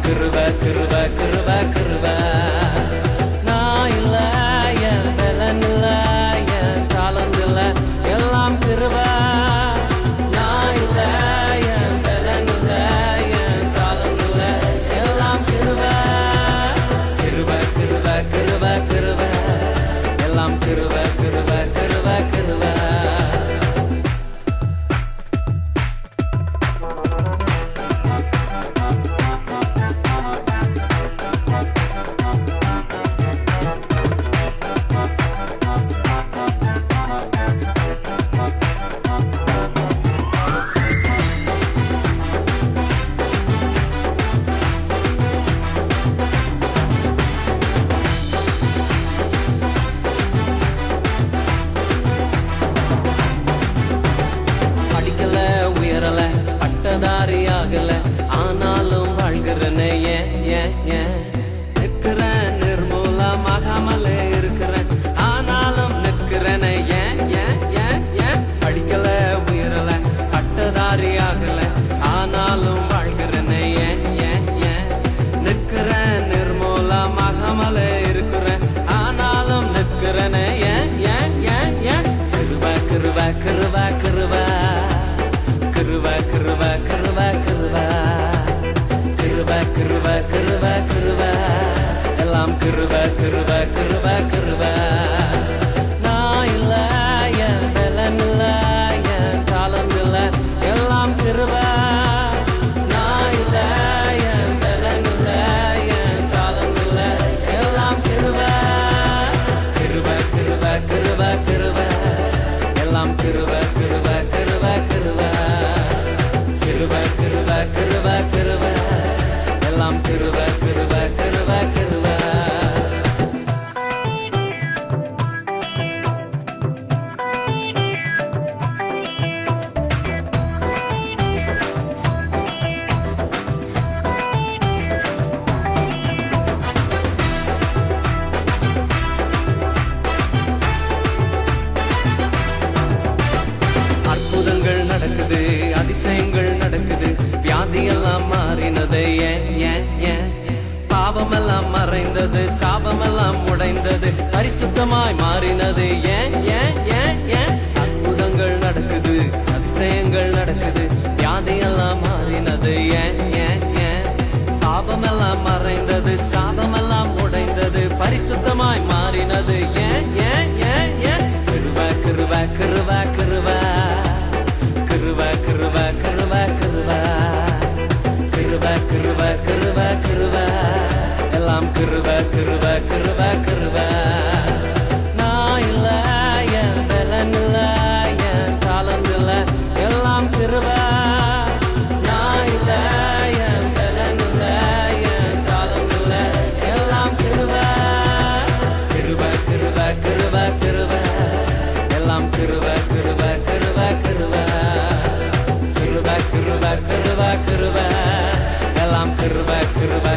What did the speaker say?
கிருப கிருப கிருப கிருப. நான் இல்ல, என் பலன் இல்ல, என் தாளந்து இல்ல, எல்லாம் கிருப. நான் இல்ல, என் பலன் இல்ல, என் தாளந்து இல்ல, எல்லாம் கிருப. கிருப கிருப கிருப கிருப, எல்லாம் கிருப கிருப கிருப கிருப. உயரல பட்டதாரி ஆகல, ஆனாலும் வாழ்கிறேன். ஏன் நிற்கிறேன், நிர்மூலமாகாமலே இருக்கிறேன், ஆனாலும் நிற்கிறேன். ஏன் படிக்கல உயரல பட்டதாரி ஆகல, ஆனாலும் வாழ்கிறேன். ஏன் நிற்கிறேன், நிர்மூலமாகாமலே இருக்கிறேன், ஆனாலும் நிற்கிறேன். ஏன் கிருப கிருப கிருப கிருப. கிருப கிருப கிருப கிருப. கிருப கிருப கிருப கிருப, எல்லாம் கிருப கிருப கிருப கிருப. நான் இல்ல, என் பலன் இல்ல, என் தாளந்து இல்ல, எல்லாம் கிருப. நான் இல்ல, என் பலன் இல்ல, என் தாளந்து இல்ல, எல்லாம் கிருப. கிருப கிருப கிருப கிருப, எல்லாம் கிருப கிருப கிருப கிருப. கிருப கிருப கிருப கிருப, எல்லாம் கிருப கிருப கிருப கிருப. அற்புதங்கள் நடக்குது, அதிசயங்கள் நடக்குது, வியாதியெல்லாம் மாறினது. ஏன் பாவமெல்லாம் மறைந்தது, சாபமெல்லாம் உடைந்தது, பரிசுத்தமாய் மாறினது. ஏன் அற்புதங்கள் நடக்குது, அதிசயங்கள் நடக்குது, வியாதியெல்லாம் மாறினது. ஏன் பாவமெல்லாம் மறைந்தது, சாபமெல்லாம் உடைந்தது, பரிசுத்தமாய் மாறினது. ஏன் கிருப கிருப கிருப கிருப. கிருப கிருப கிருப கிருப. கிருப கிருப கிருப கிருப, எல்லாம் கிருப கிருப கிருப கிருப. நான் இல்ல, என் பலன் இல்ல, என் தாளந்து இல்ல, எல்லாம் கிருப. நான் இல்ல, என் பலன் இல்ல, என் தாளந்து இல்ல, எல்லாம் கிருப. கிருப கிருப கிருப கிருப, எல்லாம் கிருப கிருப கிருப கிருப. கிருப கிருப கிருப கிருப, எல்லாம் கிருப கிருப